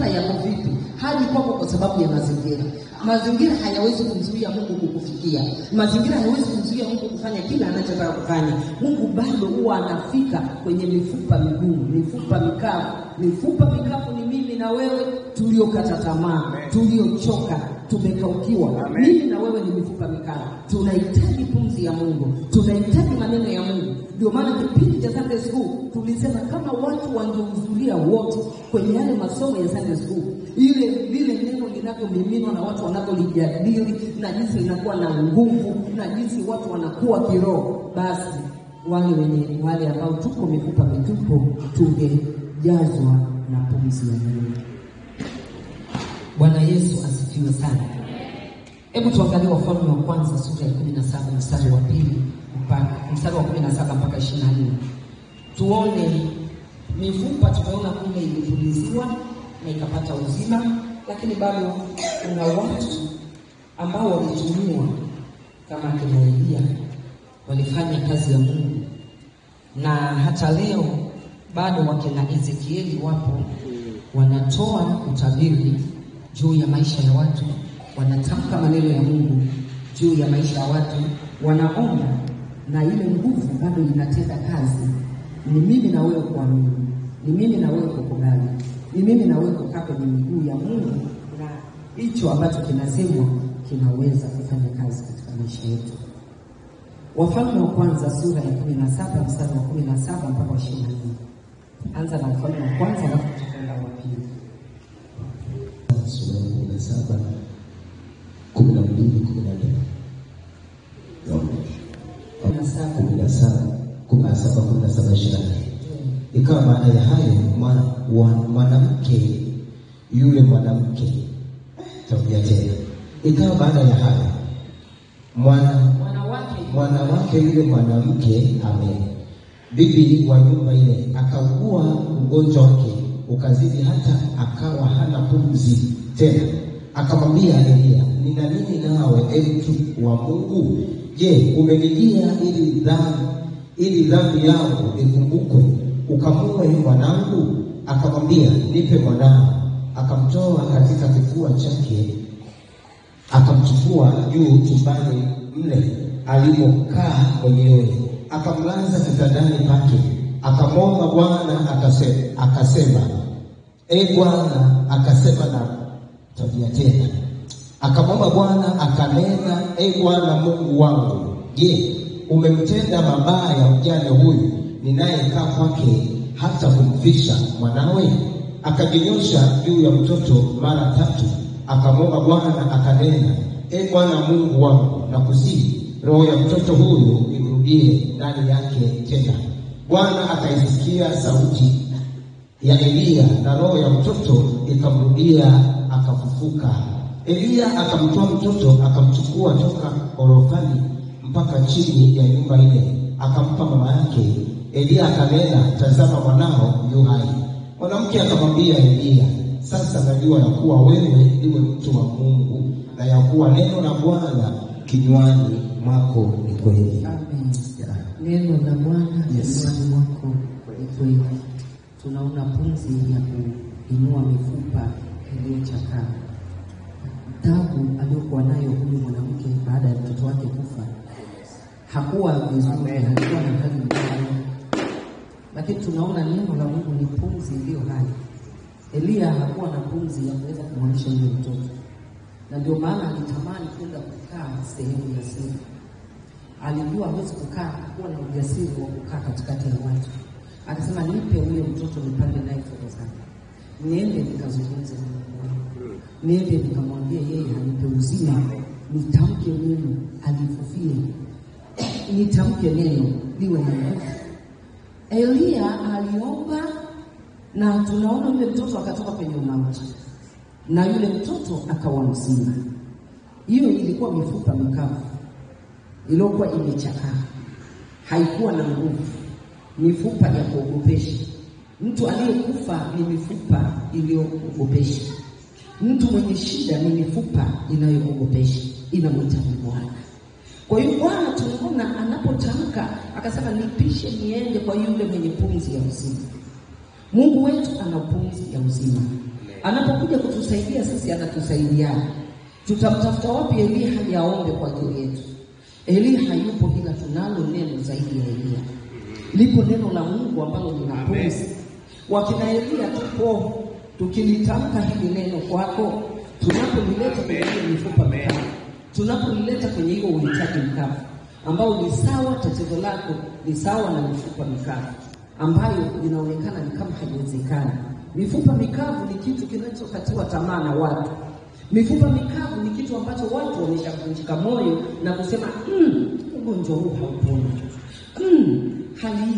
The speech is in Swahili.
mazingira yako vipi, haji kwako kwa sababu ya mazingira. Mazingira hayawezi kumzuia Mungu kukufikia. Mazingira hayawezi kumzuia Mungu kufanya kila anachotaka kufanya. Mungu bado huwa anafika kwenye mifupa migumu, mifupa mikavu. Mifupa mikavu ni mimi na wewe tuliokata tamaa, tuliochoka, tumekaukiwa. Mimi na wewe ni mifupa mikavu. Tunahitaji pumzi ya Mungu, tunahitaji maneno ya Mungu. Ndio maana kipindi cha Sunday School tulisema kama watu wangehudhuria wote kwenye yale masomo ya Sunday School, lile neno linavyomiminwa na watu wanavyolijadili na jinsi linakuwa na nguvu na jinsi watu wanakuwa kiroho, basi wale ambao tuko mifupa mitupu tungejazwa na pumzi ya Mungu. Bwana Yesu asifiwe sana. Hebu tuangalie Wafalme wa kwanza sura ya 17 mstari wa 2 mpaka mstari wa 17 mpaka 24. Tuone mifupa tumeona kule ilipuliziwa na ikapata uzima, lakini bado kuna watu ambao walitumiwa kama kina Elia, walifanya kazi ya Mungu. Na hata leo bado wakina Ezekieli wapo, wanatoa utabiri juu ya maisha ya watu, wanatamka maneno ya Mungu juu ya maisha ya watu, wanaomba, na ile nguvu bado inatenda kazi. Ni mimi na wewe kuamini, ni mimi na wewe kukubali, ni mimi na wewe kukaa kwenye miguu ya Mungu, na hicho ambacho kinasemwa kinaweza kufanya kazi katika maisha yetu. Wafalme wa kwanza sura ya 17 mstari wa 17 mpaka 24. Anza na Wafalme wa kwanza na tutakwenda wa pili. Sura ya 17 12 17. Ikawa baada ya hayo ikawa baada ya hayo mwanawake yule mwanamke bibi wa nyumba ile akaugua, ugonjwa wake ukazidi hata akawa hana pumzi tena. Akamwambia Elia, nina nini nawe mtu wa Mungu? Je, umenijia ili dhambi yangu ikumbukwe ukamue mwanangu? Akamwambia, nipe mwanao. Akamtoa katika kifua chake, akamchukua juu chumbani mle alimokaa mwenyewe, akamlaza kitandani pake. Akamwomba Bwana akasema, Bwana akasema na tabia tena. Akamwomba Bwana akanena, Bwana Mungu wangu, je, umemtenda mabaya mjane huyu ninayekaa kwake hata kumfisha mwanawe? Akajinyosha juu ya mtoto mara 3. Akamwomba Bwana akanena, Bwana Mungu wangu, nakusihi roho ya mtoto huyu imrudie ndani yake tena. Bwana akaisikia sauti ya Elia, na roho ya mtoto ikamrudia, akafufuka. Elia akamtoa mtoto, akamchukua toka orofani mpaka chini ya nyumba ile, akampa mama yake. Elia akanena, tazama mwanao yu hai. Mwanamke akamwambia Elia, sasa najua ya kuwa wewe ndiwe mtu wa Mungu, na ya kuwa neno la Bwana kinywani mwako ni kweli. Amen. Neno la Bwana kinywani mwako ni kweli. Tunaona pumzi ya kuinua mifupa iliyochakaa. Tabu aliyokuwa nayo huyu mwanamke baada ya mtoto wake kufa, hakuwa vizuri, alikuwa na hali mbaya, lakini tunaona neno la Mungu ni pumzi iliyo hai. Elia hakuwa na pumzi ya kuweza kumwamsha yule mtoto, na ndio maana alitamani kwenda kukaa sehemu ya siri. Alijua hawezi kuwa na ujasiri wa kukaa katikati ya watu. Akasema, nipe ule mtoto nipande naye foto zake, niende nikazungumze na Mungu, niende nikamwambie yeye anipe uzima, nitamke neno alifufie, nitamke neno liwe na nguvu. Elia aliomba, na tunaona yule mtoto akatoka kwenye umauti, na yule mtoto akawa mzima. Hiyo ilikuwa mifupa mikavu iliyokuwa imechakaa, haikuwa na nguvu, mifupa ya kuogopesha. Mtu aliyekufa ni mifupa iliyoogopesha. Mtu mwenye shida ni mifupa inayoogopesha, inamhitaji Bwana. Kwa hiyo Bwana tunaona anapotamka akasema, nipishe niende kwa yule mwenye pumzi ya uzima. Mungu wetu ana pumzi ya uzima. anapokuja kutusaidia sisi anatusaidiana. Tutamtafuta wapi Elia hadi aombe kwa ajili yetu? Elia hayupo, bila tunalo neno zaidi ya Elia. Lipo neno la Mungu ambalo linapumzi. Wakina Elia tupo, tukilitamka hili neno kwako, tunapolileta kwenye hiyo mifupa mikavu, tunapolileta kwenye hiyo uhitaji mkavu ambao ni sawa, tatizo lako ni sawa na mifupa mikavu ambayo inaonekana ni kama haiwezekani. Mifupa mikavu ni kitu kinachokatiwa tamaa na watu. Mifupa mikavu ni kitu ambacho watu wameshavunjika moyo na kusema ugonjwa huu hauponi. Hali